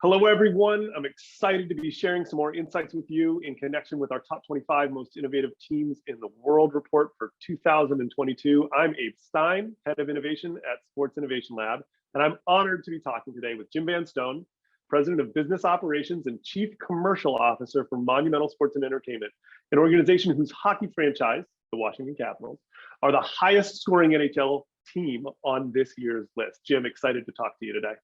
Hello, everyone. I'm excited to be sharing some more insights with you in connection with our top 25 most innovative teams in the world report for 2022. I'm Abe Stein, head of innovation at Sports Innovation Lab, and I'm honored to be talking today with Jim Van Stone, president of business operations and chief commercial officer for Monumental Sports and Entertainment, an organization whose hockey franchise, the Washington Capitals, are the highest scoring NHL team on this year's list. Jim, excited to talk to you today.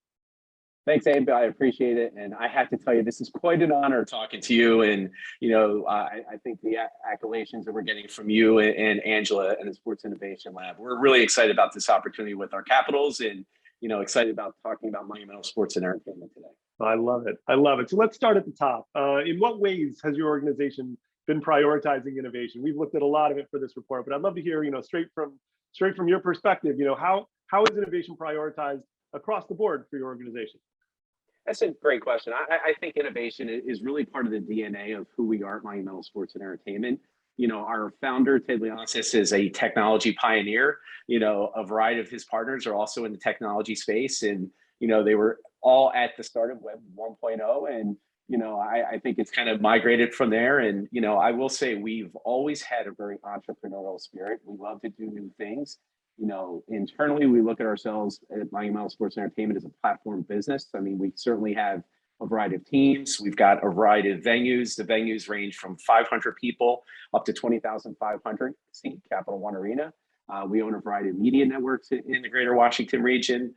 Thanks, Abe. I appreciate it. And I have to tell you, this is quite an honor talking to you. And, I think the accolades that we're getting from you and Angela and the Sports Innovation Lab, we're really excited about this opportunity with our Capitals and, excited about talking about Monumental Sports and Entertainment today. I love it. I love it. So let's start at the top. In what ways has your organization been prioritizing innovation? We've looked at a lot of it for this report, but I'd love to hear, straight from your perspective, how is innovation prioritized across the board for your organization? That's a great question. I think innovation is really part of the DNA of who we are at Monumental Sports and Entertainment. Our founder, Ted Leonsis, is a technology pioneer. A variety of his partners are also in the technology space. And, they were all at the start of Web 1.0. And, I think it's kind of migrated from there. And, I will say we've always had a very entrepreneurial spirit. We love to do new things. Internally, we look at ourselves at Monumental Sports and Entertainment as a platform business. I mean, we certainly have a variety of teams. We've got a variety of venues. The venues range from 500 people up to 20,500. See Capital One Arena. We own a variety of media networks in the greater Washington region,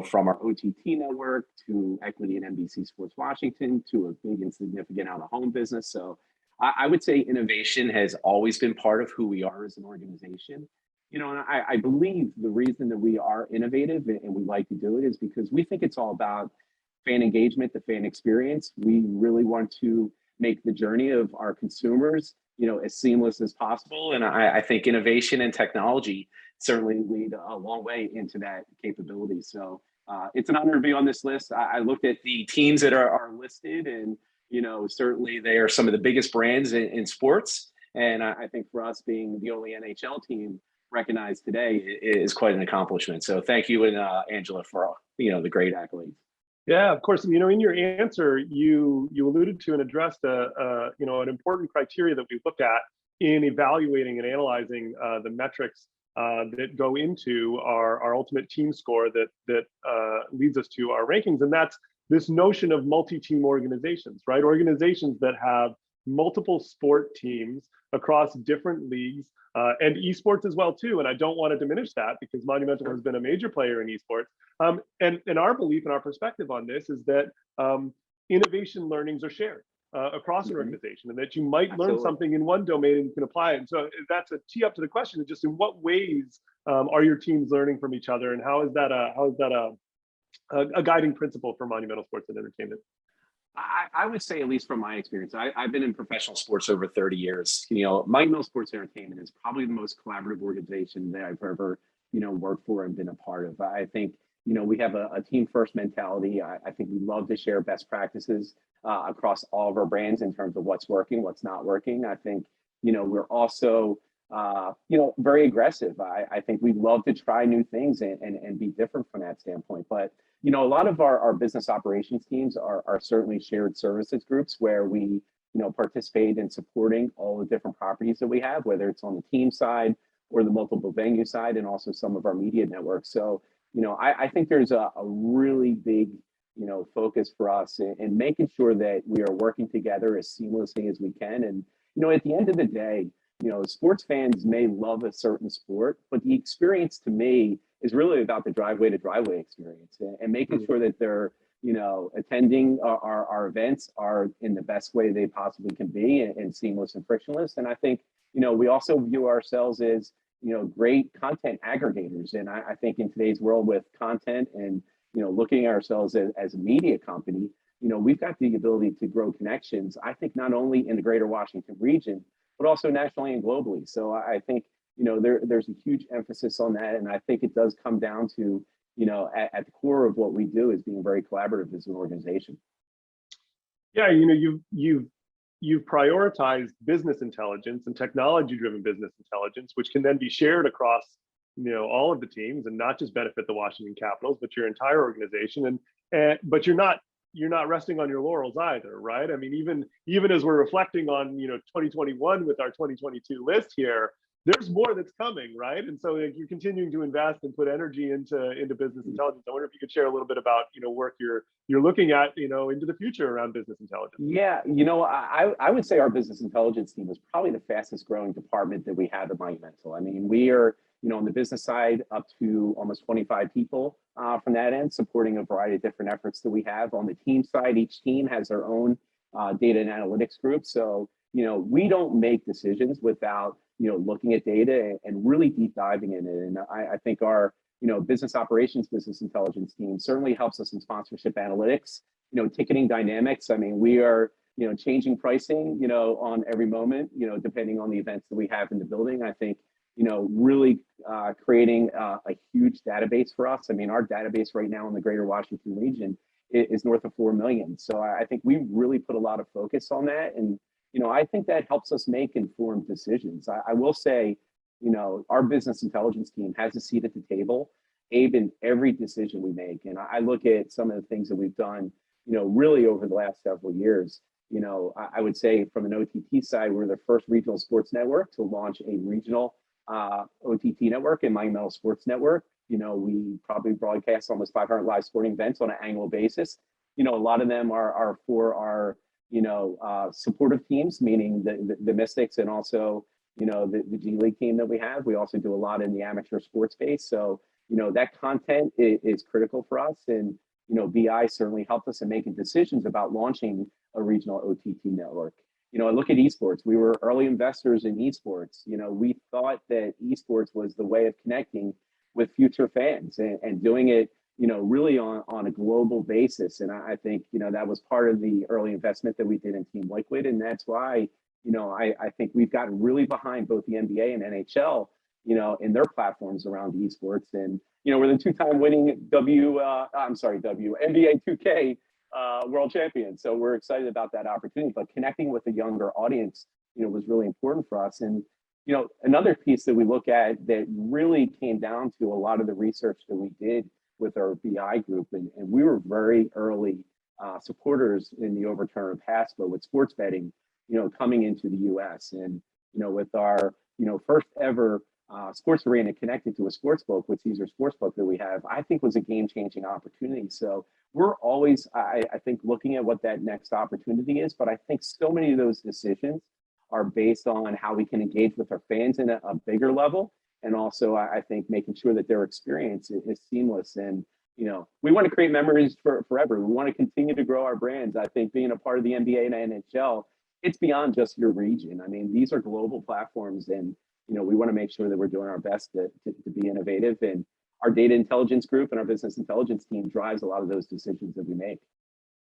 from our OTT network to Equity and NBC Sports Washington to a big and significant out-of-home business. So I would say innovation has always been part of who we are as an organization. And I believe the reason that we are innovative and we like to do it is because we think it's all about fan engagement, the fan experience. We really want to make the journey of our consumers, as seamless as possible. And I think innovation and technology certainly lead a long way into that capability. So it's an honor to be on this list. I looked at the teams that are listed, and certainly they are some of the biggest brands in sports. And I think for us being the only NHL team recognized today is quite an accomplishment. So thank you and Angela for the great accolades. Yeah, of course. In your answer, you alluded to and addressed an important criteria that we look at in evaluating and analyzing the metrics that go into our ultimate team score that leads us to our rankings, and that's this notion of multi-team organizations, right? Organizations that have multiple sport teams across different leagues and esports as well too. And I don't want to diminish that because Monumental has been a major player in esports. And our belief and our perspective on this is that innovation learnings are shared across an organization, and that you might learn something in one domain and you can apply it. And so that's a tee up to the question: just in what ways are your teams learning from each other, and how is that a guiding principle for Monumental Sports and Entertainment? I would say, at least from my experience, I've been in professional sports over 30 years. Monumental Sports and Entertainment is probably the most collaborative organization that I've ever, worked for and been a part of. I think, we have a team first mentality. I think we love to share best practices across all of our brands in terms of what's working, what's not working. I think, we're also, very aggressive. I think we love to try new things and be different from that standpoint. But a lot of our business operations teams are certainly shared services groups where we, participate in supporting all the different properties that we have, whether it's on the team side or the multiple venue side, and also some of our media networks. So, I think there's a really big, focus for us in making sure that we are working together as seamlessly as we can. And, at the end of the day, sports fans may love a certain sport, but the experience to me is really about the driveway to driveway experience and making sure that they're, attending our events are in the best way they possibly can be and seamless and frictionless. And I think, we also view ourselves as, great content aggregators. And I think in today's world with content and, looking at ourselves as a media company, we've got the ability to grow connections, I think not only in the greater Washington region, but also nationally and globally. So I think, there's a huge emphasis on that. And I think it does come down to, at the core of what we do is being very collaborative as an organization. Yeah, you've prioritized business intelligence and technology-driven business intelligence, which can then be shared across, all of the teams and not just benefit the Washington Capitals, but your entire organization. But you're not you're not resting on your laurels either, right? I mean, even as we're reflecting on 2021 with our 2022 list here, there's more that's coming, right? And so like, you're continuing to invest and put energy into business intelligence. I wonder if you could share a little bit about work you're looking at into the future around business intelligence. Yeah, I would say our business intelligence team is probably the fastest growing department that we have at Monumental. I mean, we are, on the business side up to almost 25 people from that end, supporting a variety of different efforts that we have. On the team side, each team has their own data and analytics group. So, we don't make decisions without, looking at data and really deep diving in it. And I think our, business operations, business intelligence team certainly helps us in sponsorship analytics, ticketing dynamics. I mean, we are, changing pricing, on every moment, depending on the events that we have in the building. I think, really creating a huge database for us. I mean, our database right now in the greater Washington region is north of 4 million. So I think we really put a lot of focus on that. And, I think that helps us make informed decisions. I will say, our business intelligence team has a seat at the table, Abe, in every decision we make. And I look at some of the things that we've done, really over the last several years. I would say from an OTT side, we're the first regional sports network to launch a regional OTT network and Monumental Sports Network. We probably broadcast almost 500 live sporting events on an annual basis. A lot of them are for our, supportive teams, meaning the Mystics and also, the G League team that we have. We also do a lot in the amateur sports space. So, that content is critical for us. And, BI certainly helped us in making decisions about launching a regional OTT network. I look at esports. We were early investors in esports. We thought that esports was the way of connecting with future fans and doing it, really on a global basis. And I think, that was part of the early investment that we did in Team Liquid. And that's why, I think we've gotten really behind both the NBA and NHL, in their platforms around esports. And, we're the two-time winning NBA 2K world champion. So we're excited about that opportunity, but connecting with a younger audience, was really important for us. And, another piece that we look at that really came down to a lot of the research that we did with our BI group, and we were very early supporters in the overturn of PASPA with sports betting, coming into the US. And, with our, first ever sports arena connected to a sports book with Caesar Sportsbook that we have, I think was a game-changing opportunity. So we're always, I think, looking at what that next opportunity is, but I think so many of those decisions are based on how we can engage with our fans in a bigger level. And also, I think making sure that their experience is seamless. And, we want to create memories forever. We want to continue to grow our brands. I think being a part of the NBA and NHL, it's beyond just your region. I mean, these are global platforms, and, we want to make sure that we're doing our best to be innovative. And our data intelligence group and our business intelligence team drives a lot of those decisions that we make.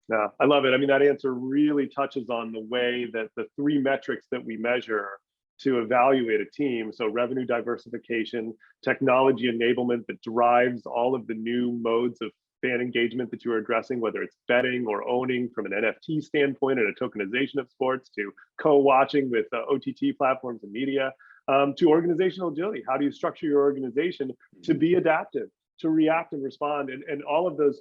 Yeah, I love it. I mean, that answer really touches on the way that the three metrics that we measure to evaluate a team. So revenue diversification, technology enablement that drives all of the new modes of fan engagement that you are addressing, whether it's betting or owning from an NFT standpoint and a tokenization of sports, to co-watching with OTT platforms and media, to organizational agility. How do you structure your organization to be adaptive, to react and respond? And all of those,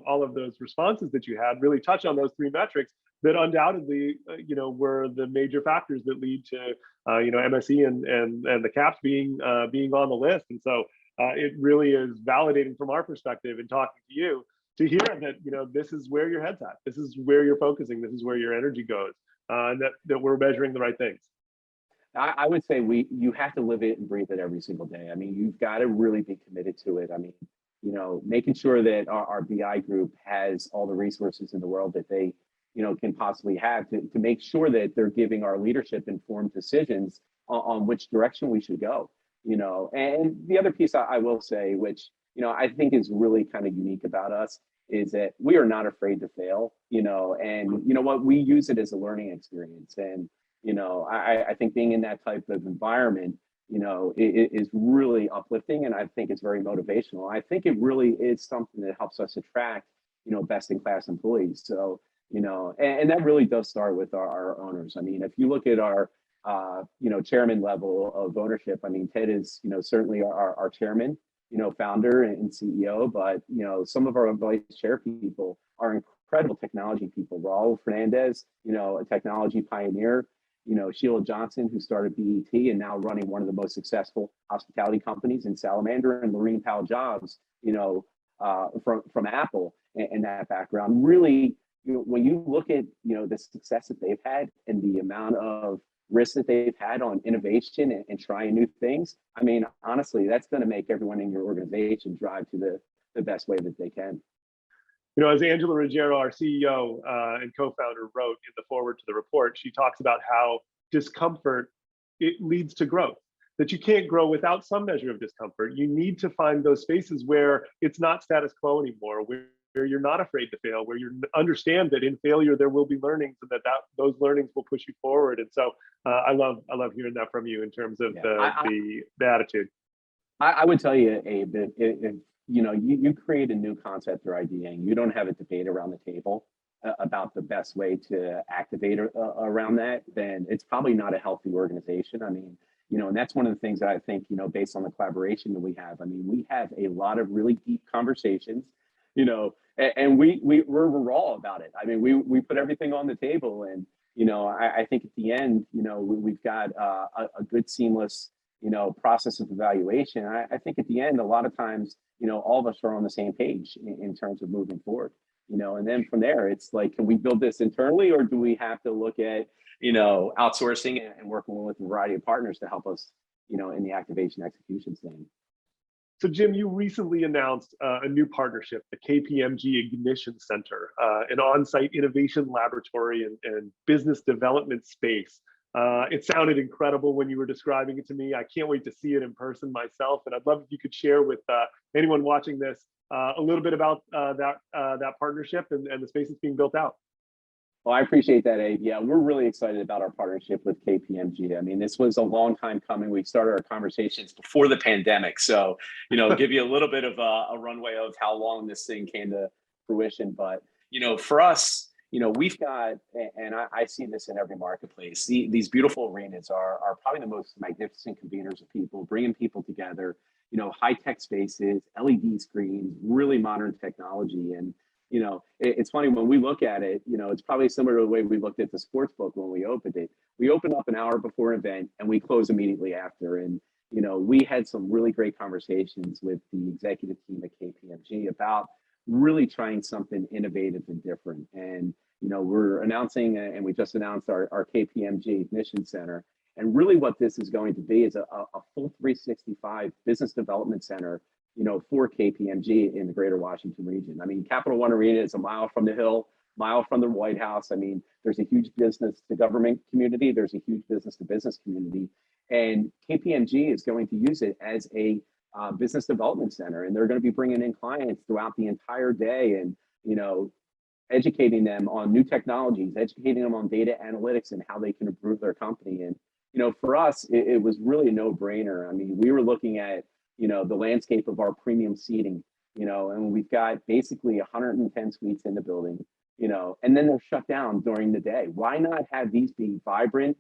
all of those responses that you had really touch on those three metrics that undoubtedly, were the major factors that lead to, MSE and the Caps being on the list. And so it really is validating from our perspective in talking to you to hear that, this is where your head's at. This is where you're focusing. This is where your energy goes, and that we're measuring the right things. I would say you have to live it and breathe it every single day. I mean, you've got to really be committed to it. I mean, making sure that our BI group has all the resources in the world that they, can possibly have to make sure that they're giving our leadership informed decisions on which direction we should go. And the other piece I will say, which, I think is really kind of unique about us, is that we are not afraid to fail, and what, we use it as a learning experience. And, I think being in that type of environment, it is really uplifting, and I think it's very motivational. I think it really is something that helps us attract, best in class employees. So, and that really does start with our owners. I mean, if you look at our, chairman level of ownership, I mean, Ted is, certainly our chairman, founder and CEO, but, some of our vice chair people are incredible technology people. Raul Fernandez, a technology pioneer. Sheila Johnson, who started BET and now running one of the most successful hospitality companies in Salamander, and Lorene Powell Jobs, from Apple, and that background. Really, when you look at the success that they've had and the amount of risk that they've had on innovation and trying new things, I mean, honestly, that's going to make everyone in your organization drive to the best way that they can. As Angela Ruggiero, our CEO and co-founder, wrote in the foreword to the report, she talks about how discomfort, it leads to growth, that you can't grow without some measure of discomfort. You need to find those spaces where it's not status quo anymore, where you're not afraid to fail, where you understand that in failure there will be learnings, and that those learnings will push you forward. And so I love hearing that from you in terms of the attitude. I would tell you, Abe, that if you create a new concept or idea and you don't have a debate around the table about the best way to activate around that, then it's probably not a healthy organization. I mean, and that's one of the things that I think, based on the collaboration that we have. I mean, we have a lot of really deep conversations, and we're raw about it. I mean, we put everything on the table, and I think at the end, we've got a good seamless process of evaluation. I think at the end, a lot of times, all of us are on the same page in terms of moving forward, and then from there, it's like, can we build this internally, or do we have to look at, outsourcing and working with a variety of partners to help us, in the activation execution thing. So Jim, you recently announced a new partnership, the KPMG Ignition Center, an on-site innovation laboratory and business development space. It sounded incredible when you were describing it to me. I can't wait to see it in person myself. And I'd love if you could share with anyone watching this a little bit about that partnership and the space that's being built out. Well, I appreciate that, Abe. Yeah, we're really excited about our partnership with KPMG. I mean, this was a long time coming. We started our conversations before the pandemic. So, give you a little bit of a runway of how long this thing came to fruition. But, for us, we've got, and I see this in every marketplace, these beautiful arenas are probably the most magnificent conveners of people, bringing people together, high-tech spaces, LED screens, really modern technology. And, it's funny when we look at it, it's probably similar to the way we looked at the sports book when we opened it. We opened up an hour before an event and we close immediately after. And, we had some really great conversations with the executive team at KPMG about really trying something innovative and different. And, we're announcing, and we just announced our KPMG Ignition Center. And really what this is going to be is a full 365 business development center, for KPMG in the greater Washington region. I mean, Capital One Arena is a mile from the Hill, mile from the White House. I mean, there's a huge business to government community. There's a huge business to business community. And KPMG is going to use it as a business development center. And they're going to be bringing in clients throughout the entire day and, educating them on new technologies, educating them on data analytics and how they can improve their company. And, for us, it was really a no-brainer. I mean, we were looking at, the landscape of our premium seating, and we've got basically 110 suites in the building, and then they're shut down during the day. Why not have these be vibrant,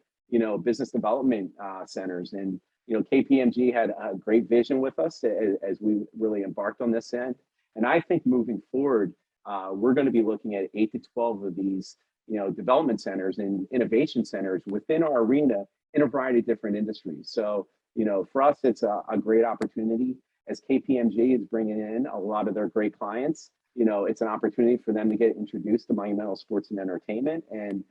business development centers? And, KPMG had a great vision with us as we really embarked on this end. And I think moving forward, we're going to be looking at 8 to 12 of these, development centers and innovation centers within our arena in a variety of different industries. So, for us, it's a great opportunity as KPMG is bringing in a lot of their great clients. It's an opportunity for them to get introduced to Monumental Sports and Entertainment. And,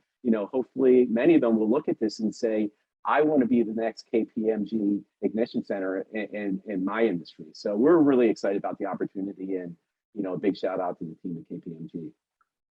hopefully many of them will look at this and say, I want to be the next KPMG Ignition Center in my industry. So we're really excited about the opportunity, and, a big shout out to the team at KPMG.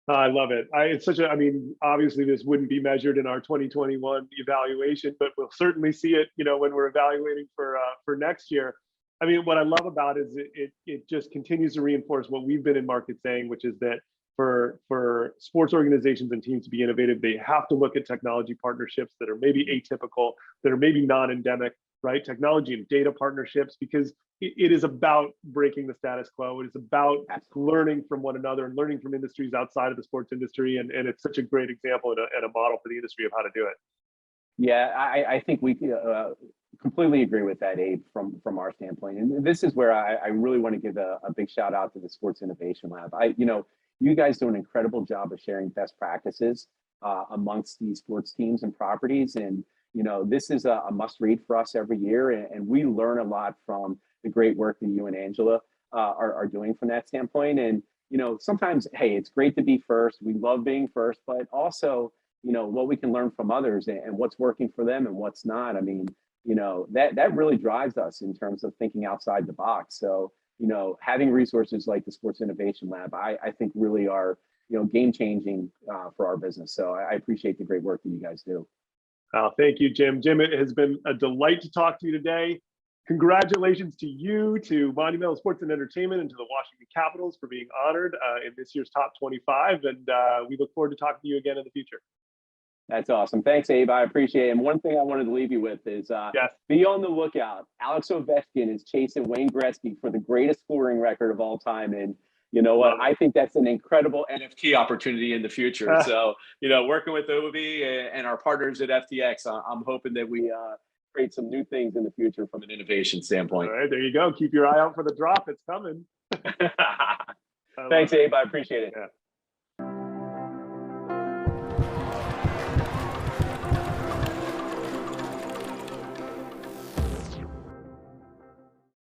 I love it. It's such I mean, obviously this wouldn't be measured in our 2021 evaluation, but we'll certainly see it, when we're evaluating for next year. I mean, what I love about it is it just continues to reinforce what we've been in market saying, which is that for sports organizations and teams to be innovative, they have to look at technology partnerships that are maybe atypical, that are maybe non-endemic, right? Technology and data partnerships, because it is about breaking the status quo. It is about learning from one another and learning from industries outside of the sports industry. And it's such a great example and a model for the industry of how to do it. Yeah, I think we completely agree with that, Abe, from our standpoint. And this is where I really want to give a big shout out to the Sports Innovation Lab. you guys do an incredible job of sharing best practices amongst these sports teams and properties. And, this is a must read for us every year. And we learn a lot from the great work that you and Angela are doing from that standpoint. And, sometimes, hey, it's great to be first. We love being first, but also, what we can learn from others and what's working for them and what's not. I mean, that really drives us in terms of thinking outside the box. So, having resources like the Sports Innovation Lab, I think really are, game changing for our business. So I appreciate the great work that you guys do. Thank you, Jim. Jim, it has been a delight to talk to you today. Congratulations to you, to Monumental Sports and Entertainment, and to the Washington Capitals for being honored in this year's top 25. And we look forward to talking to you again in the future. That's awesome. Thanks, Abe. I appreciate it. And one thing I wanted to leave you with is yes. Be on the lookout. Alex Ovechkin is chasing Wayne Gretzky for the greatest scoring record of all time. And you know what? I think that's an incredible NFT opportunity in the future. So, working with Obi and our partners at FTX, I'm hoping that we create some new things in the future from an innovation standpoint. All right, there you go. Keep your eye out for the drop. It's coming. Thanks, Abe. I appreciate it. Yeah.